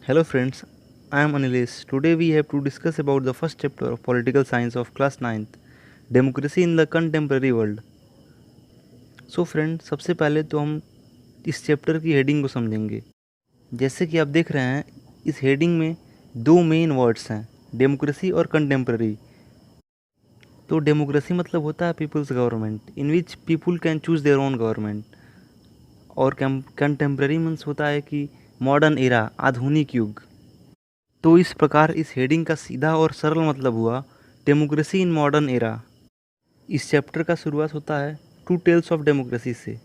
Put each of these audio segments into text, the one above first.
Hello friends, I am Anilesh. Today we have to discuss about the first chapter of Political Science of class 9th, Democracy in the Contemporary World. So friend सबसे पहले तो हम इस chapter की heading को समझेंगे। जैसे कि आप देख रहे हैं इस हेडिंग में दो मेन वर्ड्स हैं, डेमोक्रेसी और कंटेम्प्रेरी। तो डेमोक्रेसी मतलब होता है people's government in which people can choose their own government, और कंटेम्प्रेरी मीन्स होता है कि मॉडर्न एरा, आधुनिक युग। तो इस प्रकार इस हेडिंग का सीधा और सरल मतलब हुआ डेमोक्रेसी इन मॉडर्न एरा। इस चैप्टर का शुरुआत होता है टू टेल्स ऑफ डेमोक्रेसी से,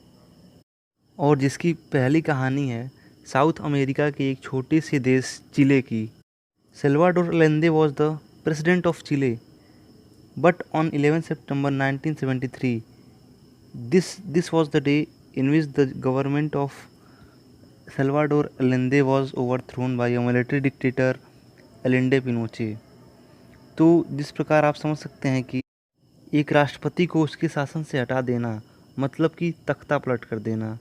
और जिसकी पहली कहानी है साउथ अमेरिका के एक छोटे से देश चिले की। Salvador Allende was the president of Chile, but on 11 September 1973 this was the day in which the government of Salvador Allende was overthrown by a military dictator Allende Pinochet। तो जिस प्रकार आप समझ सकते हैं कि एक राष्ट्रपति को उसके शासन से हटा देना मतलब कि तख्ता पलट कर देना।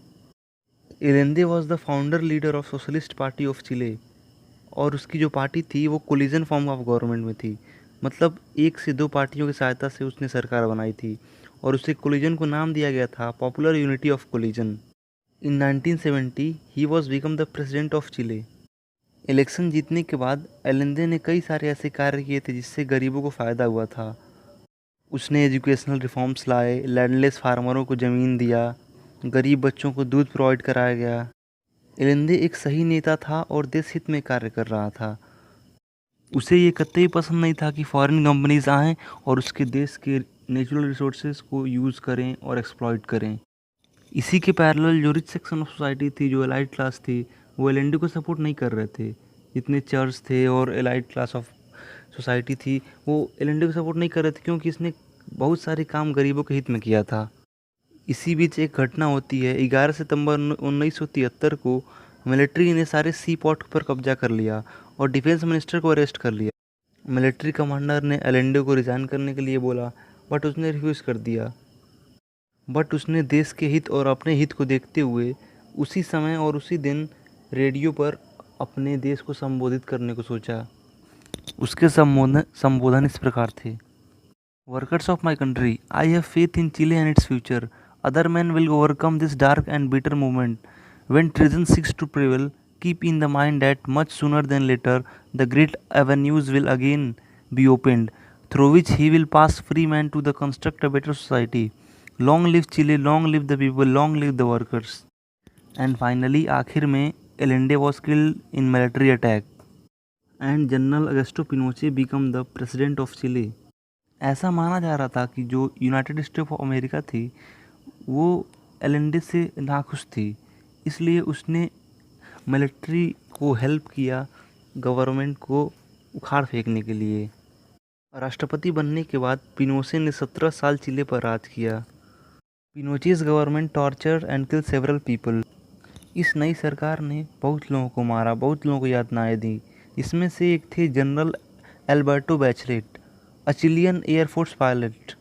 Allende was the founder leader of Socialist Party of Chile, और उसकी जो पार्टी थी वो कोलिजन फॉर्म ऑफ गवर्नमेंट में थी, मतलब एक से दो पार्टियों की सहायता से उसने सरकार बनाई थी, और उसे कोलिजन को नाम दिया गया था popular unity of collision. In 1970 he was become the president of Chile. Election जीतने के बाद एलेंदे ने कई सारे ऐसे कार्य किए थे जिससे गरीबों को फ़ायदा हुआ था। उसने एजुकेशनल रिफॉर्म्स लाए, लैंडलेस फार्मरों को ज़मीन दिया, गरीब बच्चों को दूध प्रोवाइड कराया गया। एलेंदे एक सही नेता था और देश हित में कार्य कर रहा था। उसे ये कतई पसंद नहीं था कि फॉरेन कंपनीज आएँ और उसके देश के नेचुरल रिसोर्सेज को यूज़ करें और एक्सप्लॉइट करें। इसी के पैरेलल जो रिच सेक्शन ऑफ सोसाइटी थी, जो एलाइट क्लास थी, वो एलेंडे को सपोर्ट नहीं कर रहे थे। जितने चर्च थे और एलाइट क्लास ऑफ सोसाइटी थी वो एलेंडे को सपोर्ट नहीं कर रहे थे, क्योंकि इसने बहुत सारे काम गरीबों के हित में किया था। इसी बीच एक घटना होती है 11 सितंबर 1973 को मिलिट्री ने सारे सी पोर्ट पर कब्जा कर लिया और डिफेंस मिनिस्टर को अरेस्ट कर लिया। मिलिट्री कमांडर ने एलेंडे को रिजाइन करने के लिए बोला, बट उसने रिफ्यूज़ कर दिया। बट उसने देश के हित और अपने हित को देखते हुए उसी समय और उसी दिन रेडियो पर अपने देश को संबोधित करने को सोचा। उसके संबोधन इस प्रकार थे: workers of my country, I have faith in Chile and its future. Other man will overcome this dark and bitter movement when treason seeks to prevail. Keep in the mind that much sooner than later the great avenues will again be opened, through which he will pass free man to the construct a better society. Long live Chile, long live the people, long live the workers. And finally आखिर में Allende was killed in military attack and General Augusto Pinochet become the president of Chile. ऐसा माना जा रहा था कि जो United state of America थी वो एलेंडे से नाखुश थी, इसलिए उसने मिलिट्री को हेल्प किया गवर्नमेंट को उखाड़ फेंकने के लिए। राष्ट्रपति बनने के बाद पिनोशे ने 17 साल चिले पर राज किया। Pinochet's government torture and kill several people. इस नई सरकार ने बहुत लोगों को मारा, बहुत लोगों को यातनाएं दी। इसमें से एक थे जनरल एल्बर्टो बैचलेट, अ चिलियन एयरफोर्स पायलट।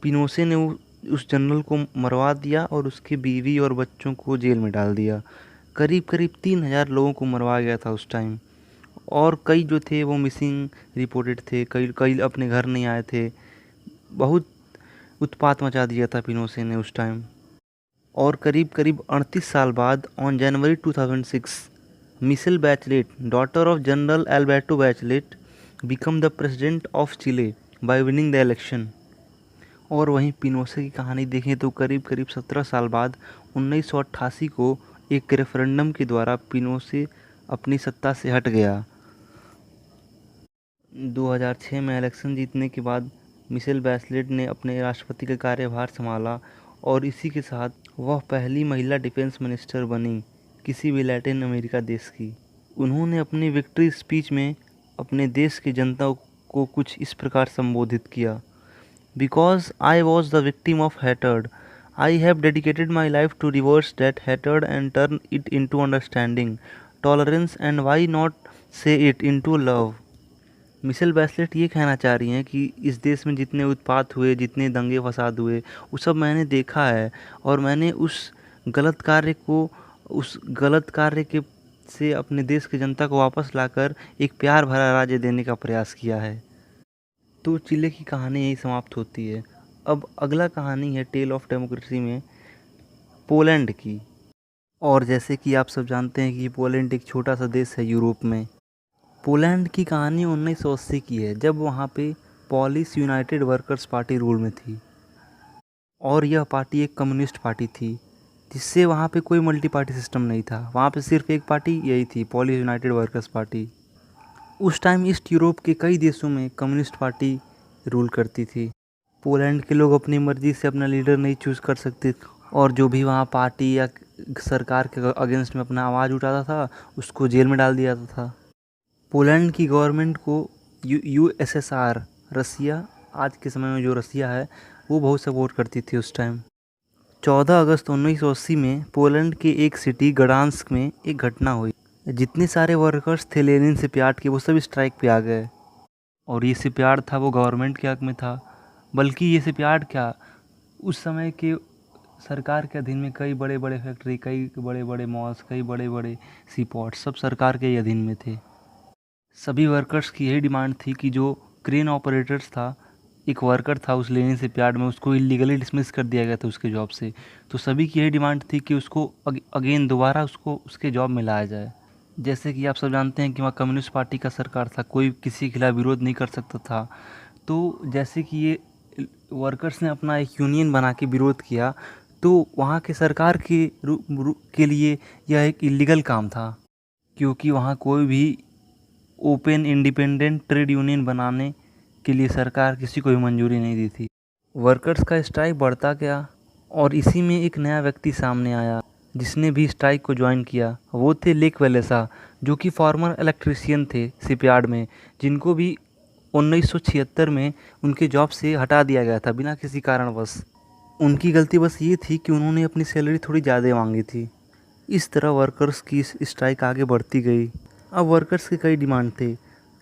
पिनोशे ने उस जनरल को मरवा दिया और उसके बीवी और बच्चों को जेल में डाल दिया। करीब करीब 3000 लोगों को मरवा गया था उस टाइम, और कई जो थे वो मिसिंग रिपोर्टेड थे, कई कई अपने घर नहीं आए थे। बहुत उत्पात मचा दिया था पिनोशे ने उस टाइम। और करीब करीब 38 साल बाद on January 2006 Michelle Bachelet, daughter of General Alberto Bachelet, become the president of Chile by winning the election. और वहीं पिनोशे की कहानी देखें तो करीब करीब 17 साल बाद 1988 को एक रेफरेंडम के द्वारा पिनोशे अपनी सत्ता से हट गया। 2006 में इलेक्शन जीतने के बाद मिशेल बैचलेट ने अपने राष्ट्रपति का कार्यभार संभाला, और इसी के साथ वह पहली महिला डिफेंस मिनिस्टर बनी किसी भी लैटिन अमेरिका देश की। उन्होंने अपनी विक्ट्री स्पीच में अपने देश की जनता को कुछ इस प्रकार संबोधित किया: Because I was the victim of hatred, I have dedicated my life to reverse that hatred and turn it into understanding, tolerance and why not say it into love. Michelle Bachelet ये कहना चाह रही हैं कि इस देश में जितने उत्पात हुए, जितने दंगे फसाद हुए, वो सब मैंने देखा है, और मैंने उस गलत कार्य के से अपने देश की जनता को वापस लाकर एक प्यार भरा राज्य देने का प्रयास किया है। तो चिले की कहानी यही समाप्त होती है। अब अगला कहानी है टेल ऑफ डेमोक्रेसी में पोलैंड की। और जैसे कि आप सब जानते हैं कि पोलैंड एक छोटा सा देश है यूरोप में। पोलैंड की कहानी 1980 की है, जब वहाँ पे Polish United workers party rule में थी और यह पार्टी एक कम्युनिस्ट पार्टी थी, जिससे वहाँ पे कोई मल्टी पार्टी सिस्टम नहीं था। वहाँ पे सिर्फ एक पार्टी यही थी, पोलिश यूनाइटेड वर्कर्स पार्टी। उस टाइम ईस्ट यूरोप के कई देशों में कम्युनिस्ट पार्टी रूल करती थी। पोलैंड के लोग अपनी मर्ज़ी से अपना लीडर नहीं चूज़ कर सकते और जो भी वहाँ पार्टी या सरकार के अगेंस्ट में अपना आवाज़ उठाता था उसको जेल में डाल दिया जाता था। पोलैंड की गवर्नमेंट को यूएसएसआर, रसिया, आज के समय में जो रसिया है, वो बहुत सपोर्ट करती थी उस टाइम। 14 अगस्त 1980 में पोलैंड के एक सिटी गडांस्क में एक घटना हुई। जितने सारे वर्कर्स थे लेनिन से प्यार के, वो सब स्ट्राइक पे आ गए। और ये सिप्यार्ड था वो गवर्नमेंट के हक में था, बल्कि ये सिप्यार्ड क्या, उस समय के सरकार के अधीन में कई बड़े बड़े फैक्ट्री, कई बड़े बड़े मॉल्स, कई बड़े बड़े सी पोर्ट सब सरकार के ही अधीन में थे। सभी वर्कर्स की यही डिमांड थी कि जो क्रेन ऑपरेटर्स था, एक वर्कर था उस लेनिन शिपयार्ड में, उसको इलीगली डिसमिस कर दिया गया था उसके जॉब से। तो सभी की यही डिमांड थी कि उसको अगेन दोबारा उसको उसके जॉब में लाया जाए। जैसे कि आप सब जानते हैं कि वहाँ कम्युनिस्ट पार्टी का सरकार था, कोई किसी के खिलाफ विरोध नहीं कर सकता था। तो जैसे कि ये वर्कर्स ने अपना एक यूनियन बना के विरोध किया, तो वहाँ के सरकार के लिए यह एक इलीगल काम था, क्योंकि वहाँ कोई भी ओपन इंडिपेंडेंट ट्रेड यूनियन बनाने के लिए सरकार किसी को भी मंजूरी नहीं दी थी। वर्कर्स का स्ट्राइक बढ़ता गया और इसी में एक नया व्यक्ति सामने आया जिसने भी स्ट्राइक को ज्वाइन किया। वो थे लेक वेलेसा, जो कि फॉर्मर इलेक्ट्रीशियन थे शिपयार्ड में, जिनको भी 1976 में उनके जॉब से हटा दिया गया था बिना किसी कारणवश। उनकी गलती बस ये थी कि उन्होंने अपनी सैलरी थोड़ी ज़्यादा मांगी थी। इस तरह वर्कर्स की स्ट्राइक आगे बढ़ती गई। अब वर्कर्स के कई डिमांड थे,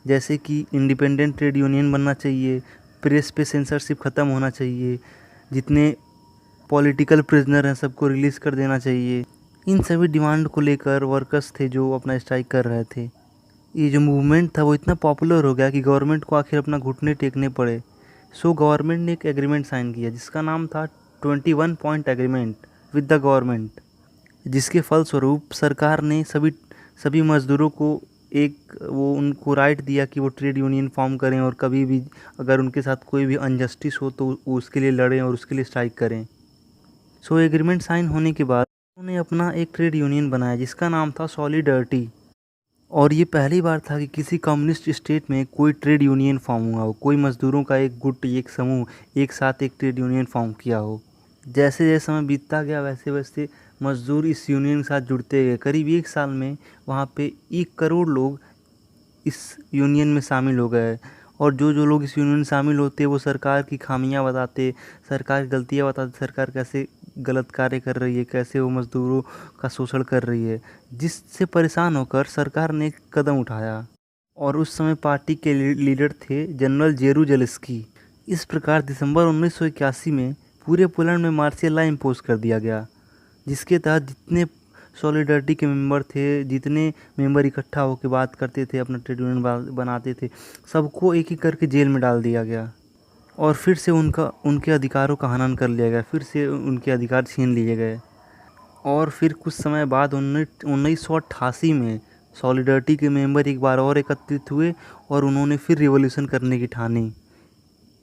जैसे कि इंडिपेंडेंट ट्रेड यूनियन बनना चाहिए, प्रेस पे सेंसरशिप ख़त्म होना चाहिए, जितने पॉलिटिकल प्रिजनर हैं सबको रिलीज़ कर देना चाहिए। इन सभी डिमांड को लेकर वर्कर्स थे जो अपना स्ट्राइक कर रहे थे। ये जो मूवमेंट था वो इतना पॉपुलर हो गया कि गवर्नमेंट को आखिर अपना घुटने टेकने पड़े। सो गवर्नमेंट ने एक एग्रीमेंट साइन किया जिसका नाम था 21 point agreement with the government, जिसके फलस्वरूप सरकार ने सभी मज़दूरों को उनको राइट दिया कि वो ट्रेड यूनियन फॉर्म करें और कभी भी अगर उनके साथ कोई भी अनजस्टिस हो तो वो उसके लिए लड़ें और उसके लिए स्ट्राइक करें। सो एग्रीमेंट साइन होने के बाद उन्होंने अपना एक ट्रेड यूनियन बनाया जिसका नाम था सॉलिडरिटी। और ये पहली बार था कि किसी कम्युनिस्ट स्टेट में कोई ट्रेड यूनियन फॉर्म हुआ हो, कोई मज़दूरों का एक गुट, एक समूह एक साथ एक ट्रेड यूनियन फॉर्म किया हो। जैसे जैसे समय बीतता गया वैसे वैसे मज़दूर इस यूनियन के साथ जुड़ते गए। करीब 1 साल में वहाँ पे 1 करोड़ लोग इस यूनियन में शामिल हो गए। और जो लोग इस यूनियन में शामिल होते वो सरकार की खामियां बताते, सरकार की गलतियाँ बताते, सरकार कैसे गलत कार्य कर रही है, कैसे वो मज़दूरों का शोषण कर रही है, जिससे परेशान होकर सरकार ने एक कदम उठाया। और उस समय पार्टी के लीडर थे जनरल जेरूजलस्की। इस प्रकार दिसंबर 1981 में पूरे पोलैंड में मार्शियल लॉ इम्पोज कर दिया गया, जिसके तहत जितने सॉलिडरिटी के मेंबर थे, जितने मेंबर इकट्ठा होकर बात करते थे, अपना ट्रेड यूनियन बनाते थे, सबको एक एक करके जेल में डाल दिया गया और फिर से उनके अधिकारों का हनन कर लिया गया, फिर से उनके अधिकार छीन लिए गए। और फिर कुछ समय बाद 1988 में सॉलिडरिटी के मेंबर एक बार और एकत्रित हुए और उन्होंने फिर रिवॉल्यूशन करने की ठानी।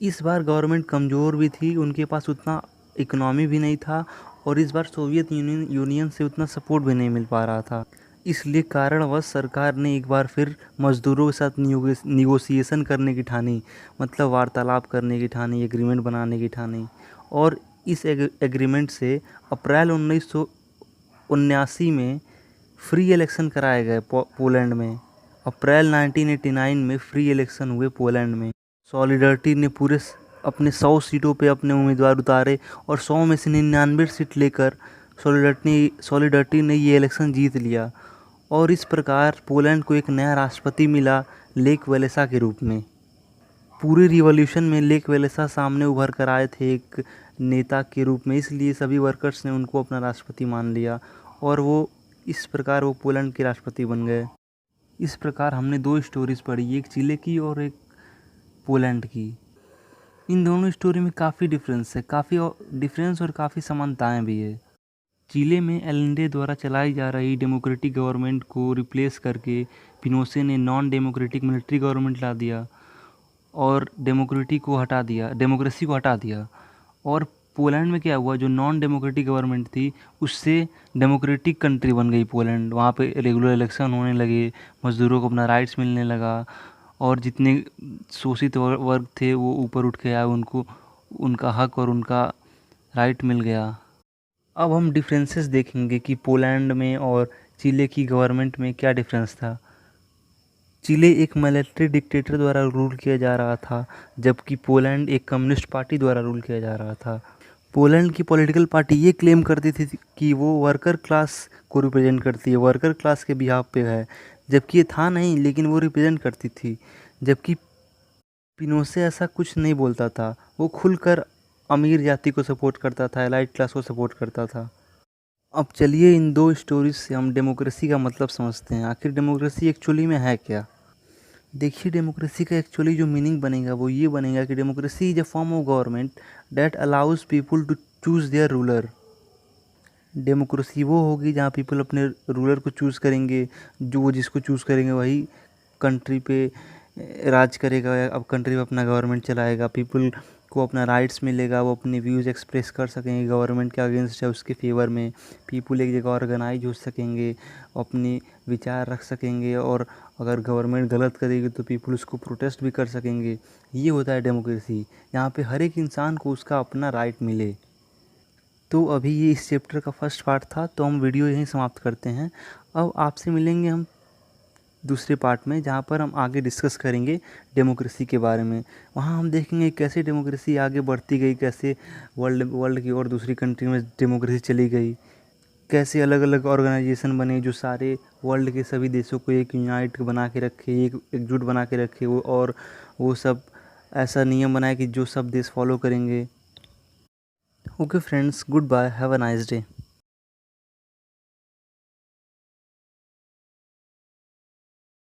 इस बार गवर्नमेंट कमज़ोर भी थी, उनके पास उतना इकोनॉमी भी नहीं था और इस बार सोवियत यूनियन से उतना सपोर्ट भी नहीं मिल पा रहा था। इसलिए कारणवश सरकार ने एक बार फिर मज़दूरों के साथ निगोसिएशन करने की ठानी, मतलब वार्तालाप करने की ठानी, एग्रीमेंट बनाने की ठानी। और इस एग्रीमेंट से अप्रैल 1979 में फ्री इलेक्शन कराए गए पोलैंड में। अप्रैल 1989 में फ्री इलेक्शन हुए पोलैंड में। सॉलिडरिटी ने पूरे अपने 100 सीटों पे अपने उम्मीदवार उतारे और 100 में से 99 सीट लेकर सॉलिडरिटी ने ये इलेक्शन जीत लिया। और इस प्रकार पोलैंड को एक नया राष्ट्रपति मिला लेक वेलेसा के रूप में। पूरे रिवॉल्यूशन में लेक वेलेसा सामने उभर कर आए थे एक नेता के रूप में, इसलिए सभी वर्कर्स ने उनको अपना राष्ट्रपति मान लिया और वो इस प्रकार वो पोलैंड के राष्ट्रपति बन गए। इस प्रकार हमने 2 स्टोरीज़ पढ़ी, एक चिले की और एक पोलैंड की। इन दोनों स्टोरी में काफ़ी डिफरेंस है, काफ़ी डिफरेंस और काफ़ी समानताएं भी है। चिले में एलेंडे द्वारा चलाई जा रही डेमोक्रेटिक गवर्नमेंट को रिप्लेस करके पिनोशे ने नॉन डेमोक्रेटिक मिलिट्री गवर्नमेंट ला दिया और डेमोक्रेसी को हटा दिया। और पोलैंड में क्या हुआ, जो नॉन डेमोक्रेटिक गवर्नमेंट थी उससे डेमोक्रेटिक कंट्री बन गई पोलैंड। वहाँ पे रेगुलर इलेक्शन होने लगे, मज़दूरों को अपना राइट्स मिलने लगा और जितने शोषित वर्ग थे वो ऊपर उठ के आए, उनको उनका हक और उनका राइट मिल गया। अब हम डिफरेंसेस देखेंगे कि पोलैंड में और चिले की गवर्नमेंट में क्या डिफरेंस था। चिले एक मिलिट्री डिक्टेटर द्वारा रूल किया जा रहा था, जबकि पोलैंड एक कम्युनिस्ट पार्टी द्वारा रूल किया जा रहा था। पोलैंड की पॉलिटिकल पार्टी ये क्लेम करती थी कि वो वर्कर क्लास को रिप्रेजेंट करती है, वर्कर क्लास के बिहाफ पे है, जबकि ये था नहीं, लेकिन वो रिप्रेजेंट करती थी। जबकि पिनोशे ऐसा कुछ नहीं बोलता था, वो खुलकर अमीर जाति को सपोर्ट करता था, एलाइट क्लास को सपोर्ट करता था। अब चलिए इन 2 स्टोरीज से हम डेमोक्रेसी का मतलब समझते हैं। आखिर डेमोक्रेसी एक्चुअली में है क्या? देखिए, डेमोक्रेसी का एक्चुअली जो मीनिंग बनेगा वो ये बनेगा कि democracy is a form of government that allows people to choose their ruler. Democracy वो होगी जहाँ पीपल अपने रूलर को चूज़ करेंगे, जो वो जिसको चूज़ करेंगे वही कंट्री पे राज करेगा, अब कंट्री में अपना गवर्नमेंट चलाएगा। पीपल को अपना राइट्स मिलेगा, वो अपने व्यूज़ एक्सप्रेस कर सकेंगे गवर्नमेंट के अगेंस्ट है उसके फेवर में। पीपल एक जगह ऑर्गेनाइज हो सकेंगे, अपने विचार रख सकेंगे, और अगर गवर्नमेंट गलत करेगी तो पीपल उसको प्रोटेस्ट भी कर सकेंगे। ये होता है डेमोक्रेसी, यहाँ पे हर एक इंसान को उसका अपना राइट मिले। तो अभी ये इस चैप्टर का फर्स्ट पार्ट था, तो हम वीडियो यहीं समाप्त करते हैं। अब आपसे मिलेंगे हम दूसरे पार्ट में, जहाँ पर हम आगे डिस्कस करेंगे डेमोक्रेसी के बारे में। वहाँ हम देखेंगे कैसे डेमोक्रेसी आगे बढ़ती गई, कैसे वर्ल्ड की और दूसरी कंट्री में डेमोक्रेसी चली गई, कैसे अलग अलग ऑर्गेनाइजेशन बने जो सारे वर्ल्ड के सभी देशों को एक यूनाइट बना के रखे, एक एकजुट बना के रखे, और वो सब ऐसा नियम बनाए कि जो सब देश फॉलो करेंगे। Okay friends, goodbye, have a nice day.